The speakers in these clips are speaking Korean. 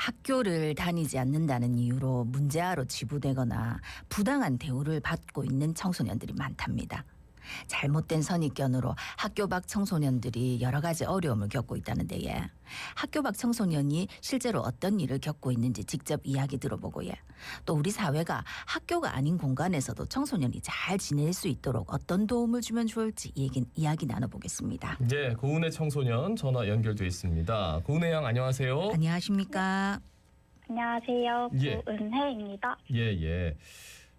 학교를 다니지 않는다는 이유로 문제아로 치부되거나 부당한 대우를 받고 있는 청소년들이 많답니다. 잘못된 선입견으로 학교 밖 청소년들이 여러 가지 어려움을 겪고 있다는데 학교 밖 청소년이 실제로 어떤 일을 겪고 있는지 직접 이야기 들어보고 또 우리 사회가 학교가 아닌 공간에서도 청소년이 잘 지낼 수 있도록 어떤 도움을 주면 좋을지 이야기 나눠보겠습니다. 예, 고은혜 청소년 전화 연결돼 있습니다. 고은혜 양 안녕하세요. 안녕하십니까? 안녕하세요. 예. 고은혜입니다. 예.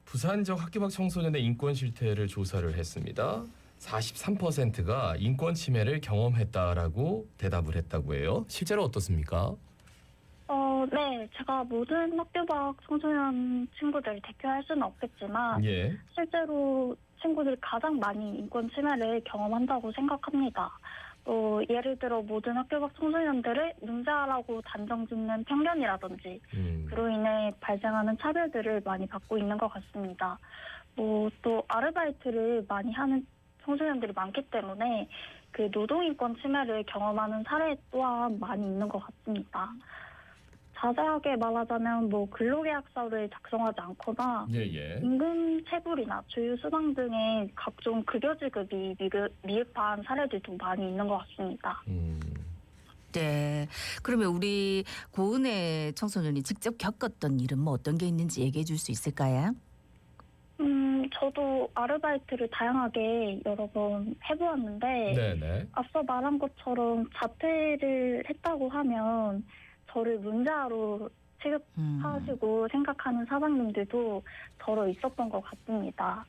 부산 지역 학교 밖 청소년의 인권 실태를 조사를 했습니다. 43%가 인권 침해를 경험했다라고 대답을 했다고 해요. 실제로 어떻습니까? 네. 제가 모든 학교 밖 청소년 친구들 대표할 수는 없겠지만 예. 실제로 친구들이 가장 많이 인권 침해를 경험한다고 생각합니다. 예를 들어 모든 학교 밖 청소년들을 문제아라고 단정짓는 편견이라든지 그로 인해 발생하는 차별들을 많이 받고 있는 것 같습니다. 또 아르바이트를 많이 하는 청소년들이 많기 때문에 그 노동인권 침해를 경험하는 사례 또한 많이 있는 것 같습니다. 자세하게 말하자면 근로계약서를 작성하지 않거나 예. 임금 체불이나 주휴수당 등의 각종 급여 지급이 미흡한 사례들도 많이 있는 것 같습니다. 네. 그러면 우리 고은혜 청소년이 직접 겪었던 일은 어떤 게 있는지 얘기해 줄 수 있을까요? 저도 아르바이트를 다양하게 여러 번 해보았는데 네네. 앞서 말한 것처럼 자퇴를 했다고 하면 저를 문제아로 취급하시고 생각하는 사장님들도 더러 있었던 것 같습니다.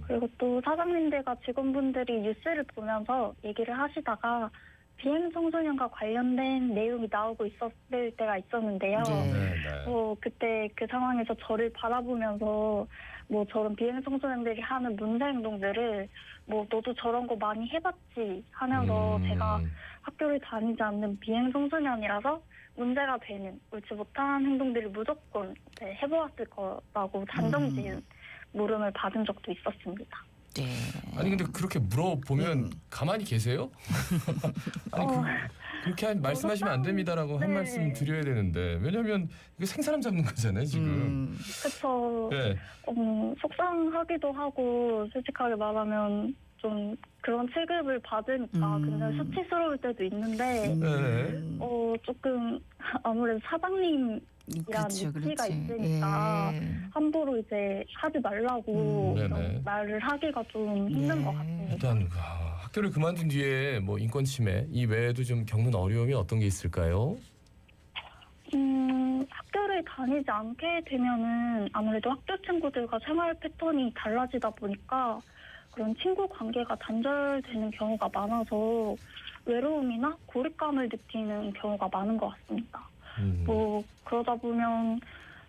그리고 또 사장님들과 직원분들이 뉴스를 보면서 얘기를 하시다가 비행 청소년과 관련된 내용이 나오고 있었을 때가 있었는데요. 네네. 그때 그 상황에서 저를 바라보면서 저런 비행 청소년들이 하는 문제 행동들을 너도 저런 거 많이 해봤지 하면서 제가 학교를 다니지 않는 비행 청소년이라서 문제가 되는 옳지 못한 행동들을 무조건 해보았을 거라고 단정지은 물음을 받은 적도 있었습니다. 네. 아니 근데 그렇게 물어보면 가만히 계세요? 아니 그렇게 말씀하시면 안 됩니다라고 한 말씀 드려야 되는데 왜냐면 이거 생사람 잡는 거잖아요 지금. 그렇죠. 네. 속상하기도 하고 솔직하게 말하면 좀 그런 취급을 받으니까 굉장히 수치스러울 때도 있는데 조금 아무래도 사장님이란 위치가 있으니까 함부로 이제 하지 말라고 이런 말을 하기가 좀 힘든 것 같습니다. 일단 학교를 그만둔 뒤에 인권 침해 이 외에도 좀 겪는 어려움이 어떤 게 있을까요? 학교를 다니지 않게 되면은 아무래도 학교 친구들과 생활 패턴이 달라지다 보니까 그런 친구 관계가 단절되는 경우가 많아서 외로움이나 고립감을 느끼는 경우가 많은 것 같습니다. 그러다 보면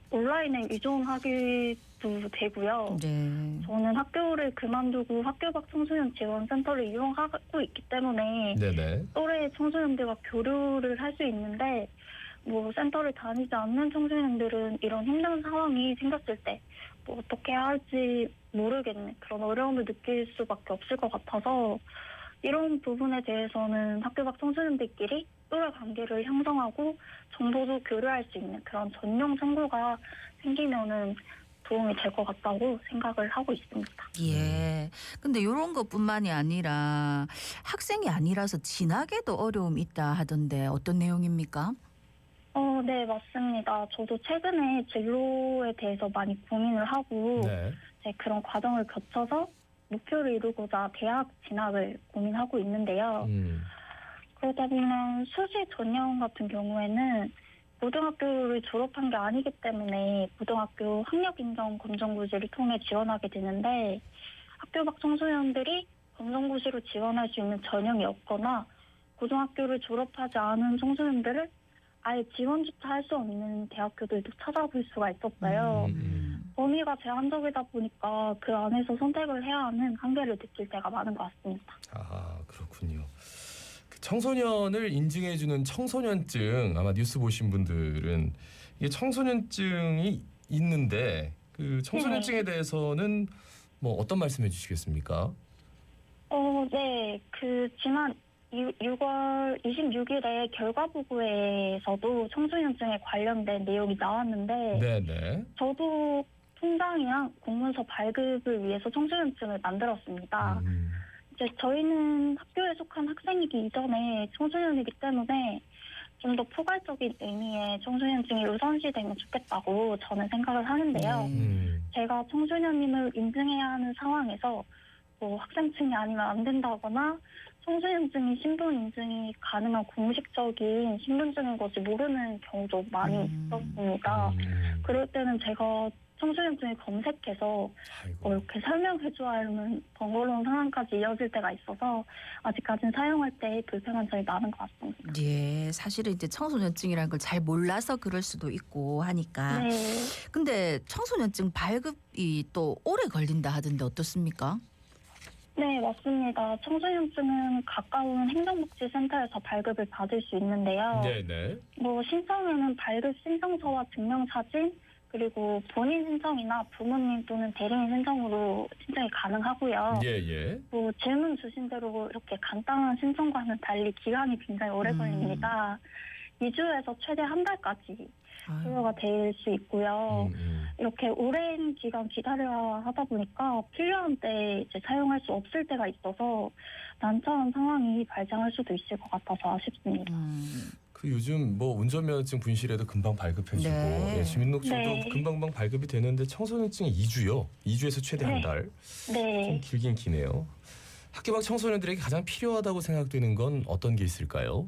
온라인에 의존하기도 되고요. 네. 저는 학교를 그만두고 학교 밖 청소년 지원센터를 이용하고 있기 때문에 또래 청소년들과 교류를 할 수 있는데 센터를 다니지 않는 청소년들은 이런 힘든 상황이 생겼을 때 어떻게 해야 할지 모르겠는 그런 어려움을 느낄 수밖에 없을 것 같아서 이런 부분에 대해서는 학교 밖 청소년들끼리 또래 관계를 형성하고 정보도 교류할 수 있는 그런 전용 창구가 생기면은 도움이 될 것 같다고 생각을 하고 있습니다. 예. 근데 이런 것뿐만이 아니라 학생이 아니라서 진학에도 어려움이 있다 하던데 어떤 내용입니까? 네, 맞습니다. 저도 최근에 진로에 대해서 많이 고민을 하고 그런 과정을 거쳐서 목표를 이루고자 대학 진학을 고민하고 있는데요. 그러다 보면 수시 전형 같은 경우에는 고등학교를 졸업한 게 아니기 때문에 고등학교 학력인정 검정고시를 통해 지원하게 되는데 학교 밖 청소년들이 검정고시로 지원할 수 있는 전형이 없거나 고등학교를 졸업하지 않은 청소년들을 아예 지원조차 할 수 없는 대학교들도 찾아볼 수가 있었어요. 범위가 제한적이다 보니까 그 안에서 선택을 해야 하는 한계를 느낄 때가 많은 것 같습니다. 아, 그렇군요. 청소년을 인증해주는 청소년증 아마 뉴스 보신 분들은 이게 청소년증이 있는데 그 청소년증에 대해서는 어떤 말씀해 주시겠습니까? 네. 지난 6월 26일에 결과보고에서도 청소년증에 관련된 내용이 나왔는데 네네. 저도 통장이랑 공문서 발급을 위해서 청소년증을 만들었습니다. 이제 저희는 학교에 속한 학생이기 이전에 청소년이기 때문에 좀 더 포괄적인 의미의 청소년증이 우선시되면 좋겠다고 저는 생각을 하는데요. 제가 청소년임을 인증해야 하는 상황에서 뭐 학생증이 아니면 안 된다거나 청소년증이 신분 인증이 가능한 공식적인 신분증인 것을 모르는 경우도 많이 있었습니다. 그럴 때는 제가 청소년증을 검색해서 이렇게 설명해줘야 하는 번거로운 상황까지 이어질 때가 있어서 아직까지는 사용할 때 불편한 점이 많은 것 같습니다. 예, 사실은 이제 청소년증이라는 걸 잘 몰라서 그럴 수도 있고 하니까. 네. 근데 청소년증 발급이 또 오래 걸린다 하던데 어떻습니까? 네, 맞습니다. 청소년증은 가까운 행정복지센터에서 발급을 받을 수 있는데요. 네네. 뭐 신청에는 발급 신청서와 증명사진 그리고 본인 신청이나 부모님 또는 대리인 신청으로 신청이 가능하고요. 예예. 뭐 질문 주신 대로 이렇게 간단한 신청과는 달리 기간이 굉장히 오래 걸립니다. 2주에서 최대 한 달까지 소요가 될 수 있고요. 이렇게 오랜 기간 기다려야 하다 보니까 필요한 때 이제 사용할 수 없을 때가 있어서 난처한 상황이 발생할 수도 있을 것 같아서 아쉽습니다. 그 요즘 뭐 운전면허증 분실해도 금방 발급해주고 네. 예, 주민등록증도 네. 금방금방 발급이 되는데 청소년증이 2주요. 2주에서 최대 한 네. 달. 네. 좀 길긴 기네요. 학교 밖 청소년들에게 가장 필요하다고 생각되는 건 어떤 게 있을까요?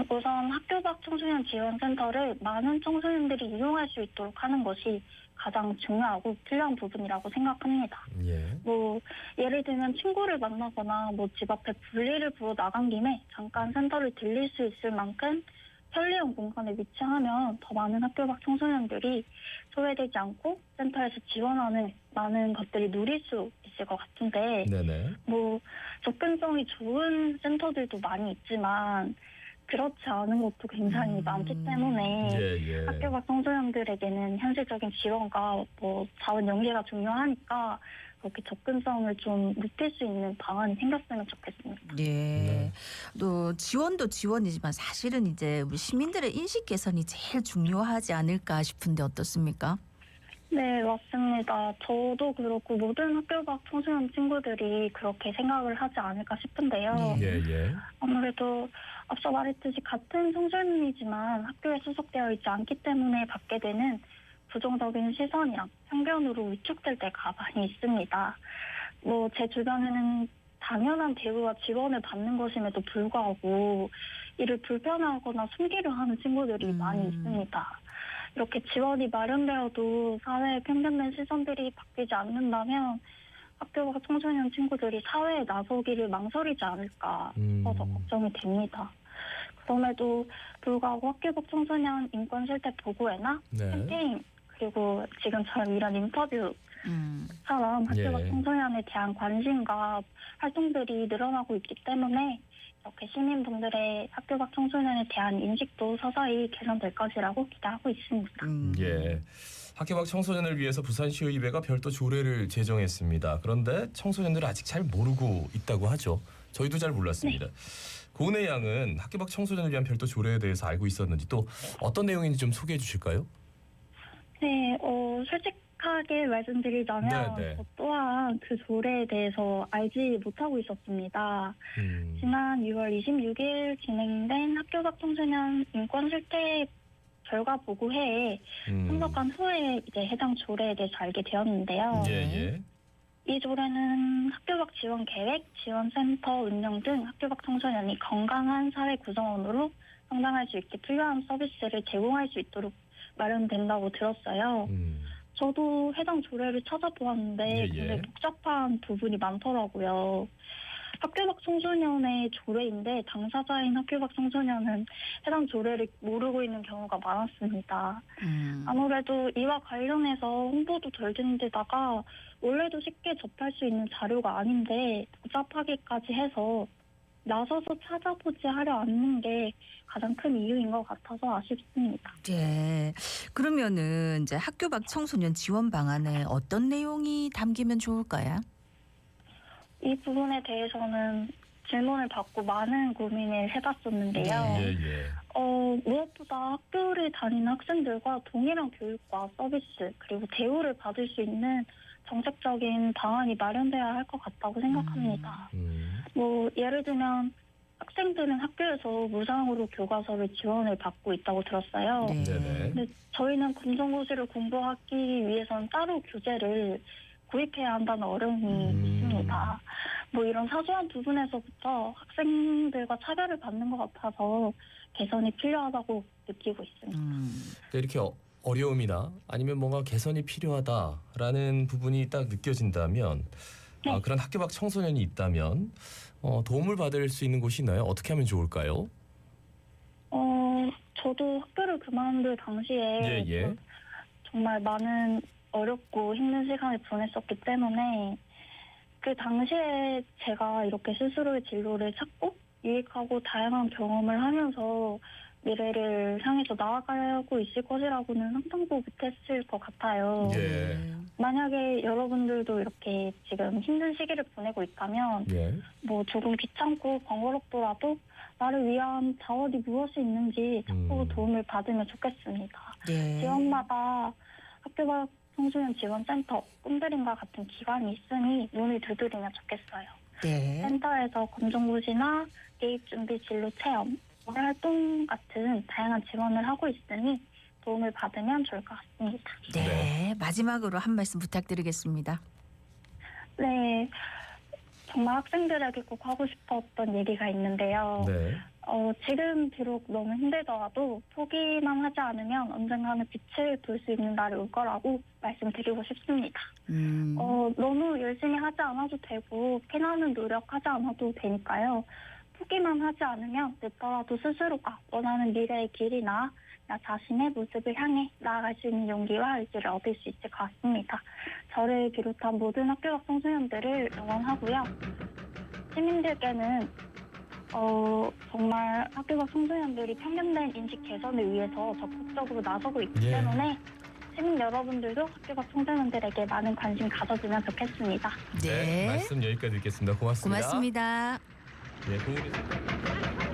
우선 학교 밖 청소년 지원센터를 많은 청소년들이 이용할 수 있도록 하는 것이 가장 중요하고 필요한 부분이라고 생각합니다. 예. 뭐 예를 들면 친구를 만나거나 뭐 집 앞에 볼일을 보러 나간 김에 잠깐 센터를 들릴 수 있을 만큼 편리한 공간에 위치하면 더 많은 학교 밖 청소년들이 소외되지 않고 센터에서 지원하는 많은 것들이 누릴 수 있을 것 같은데 네네. 뭐 접근성이 좋은 센터들도 많이 있지만 그렇지 않은 것도 굉장히 많기 때문에 예. 학교 밖 청소년들에게는 현실적인 지원과 뭐 자원 연계가 중요하니까 그렇게 접근성을 좀 높일 수 있는 방안이 생겼으면 좋겠습니다. 예. 네. 또 지원도 지원이지만 사실은 이제 우리 시민들의 인식 개선이 제일 중요하지 않을까 싶은데 어떻습니까? 네, 맞습니다. 저도 그렇고 모든 학교 밖 청소년 친구들이 그렇게 생각을 하지 않을까 싶은데요. 예. 아무래도 앞서 말했듯이 같은 청소년이지만 학교에 소속되어 있지 않기 때문에 받게 되는 부정적인 시선이랑 편견으로 위축될 때가 많이 있습니다. 뭐 제 주변에는 당연한 대우와 지원을 받는 것임에도 불구하고 이를 불편해하거나 숨기려 하는 친구들이 많이 있습니다. 이렇게 지원이 마련되어도 사회의 편견된 시선들이 바뀌지 않는다면 학교 밖 청소년 친구들이 사회에 나서기를 망설이지 않을까 싶어서 걱정이 됩니다. 그럼에도 불구하고 학교 밖 청소년 인권 실태 보고회나 네. 캠페인 그리고 지금처럼 이런 인터뷰처럼 학교 밖 예. 청소년에 대한 관심과 활동들이 늘어나고 있기 때문에 이렇게 시민분들의 학교 밖 청소년에 대한 인식도 서서히 개선될 것이라고 기대하고 있습니다. 예. 학교 밖 청소년을 위해서 부산시의회가 별도 조례를 제정했습니다. 그런데 청소년들은 아직 잘 모르고 있다고 하죠. 저희도 잘 몰랐습니다. 고은혜 양은 학교 밖 청소년을 위한 별도 조례에 대해서 알고 있었는지 또 어떤 내용인지 좀 소개해 주실까요? 네, 솔직하게 말씀드리자면 네. 저 또한 그 조례에 대해서 알지 못하고 있었습니다. 지난 6월 26일 진행된 학교 밖 청소년 인권 실태 결과 보고회에 참석한 후에 이제 해당 조례에 대해서 알게 되었는데요. 예. 이 조례는 학교 밖 지원 계획, 지원센터 운영 등 학교 밖 청소년이 건강한 사회 구성원으로 성장할 수 있게 필요한 서비스를 제공할 수 있도록 마련된다고 들었어요. 저도 해당 조례를 찾아보았는데 굉장히 복잡한 부분이 많더라고요. 학교 밖 청소년의 조례인데 당사자인 학교 밖 청소년은 해당 조례를 모르고 있는 경우가 많았습니다. 아무래도 이와 관련해서 홍보도 덜 된 데다가 원래도 쉽게 접할 수 있는 자료가 아닌데 복잡하기까지 해서 나서서 찾아보지 하려 않는 게 가장 큰 이유인 것 같아서 아쉽습니다. 예. 그러면은 이제 학교 밖 청소년 지원 방안에 어떤 내용이 담기면 좋을까요? 이 부분에 대해서는 질문을 받고 많은 고민을 해봤었는데요. 네. 예. 무엇보다 학교를 다니는 학생들과 동일한 교육과 서비스 그리고 대우를 받을 수 있는 정책적인 방안이 마련돼야 할 것 같다고 생각합니다. 뭐 예를 들면 학생들은 학교에서 무상으로 교과서를 지원을 받고 있다고 들었어요. 네. 네네. 근데 저희는 검정고시를 공부하기 위해서는 따로 교재를 구입해야 한다는 어려움이 있습니다. 뭐 이런 사소한 부분에서부터 학생들과 차별을 받는 것 같아서 개선이 필요하다고 느끼고 있습니다. 그러니까 이렇게 어려움이나 아니면 뭔가 개선이 필요하다라는 부분이 딱 느껴진다면 네. 그런 학교 밖 청소년이 있다면 도움을 받을 수 있는 곳이 있나요? 어떻게 하면 좋을까요? 저도 학교를 그만둘 당시에 예. 정말 많은 어렵고 힘든 시간을 보냈었기 때문에 그 당시에 제가 이렇게 스스로의 진로를 찾고 유익하고 다양한 경험을 하면서 미래를 향해서 나아가고 있을 것이라고는 상상도 못했을 것 같아요. 예. 만약에 여러분들도 이렇게 지금 힘든 시기를 보내고 있다면 예. 뭐 조금 귀찮고 번거롭더라도 나를 위한 자원이 무엇이 있는지 찾고 도움을 받으면 좋겠습니다. 네. 지역마다 학교 밖 청소년 지원센터, 꿈드림과 같은 기관이 있으니 문을 두드리면 좋겠어요. 네. 센터에서 검정고시나 대입준비 진로 체험, 활동 같은 다양한 지원을 하고 있으니 도움을 받으면 좋을 것 같습니다. 네. 마지막으로 한 말씀 부탁드리겠습니다. 네, 정말 학생들에게 꼭 하고 싶었던 얘기가 있는데요. 네. 지금 비록 너무 힘들더라도 포기만 하지 않으면 언젠가는 빛을 볼 수 있는 날이 올 거라고 말씀드리고 싶습니다. 너무 열심히 하지 않아도 되고 피나는 노력하지 않아도 되니까요. 포기만 하지 않으면 늦더라도 스스로가 원하는 미래의 길이나 나 자신의 모습을 향해 나아갈 수 있는 용기와 의지를 얻을 수 있을 것 같습니다. 저를 비롯한 모든 학교 밖 청소년들을 응원하고요. 시민들께는 정말 학교 밖 청소년들이 편견된 인식 개선을 위해서 적극적으로 나서고 있기 때문에 시민 여러분들도 학교 밖 청소년들에게 많은 관심 가져주면 좋겠습니다. 네. 말씀 여기까지 듣겠습니다. 고맙습니다. 고맙습니다. 예, 고은희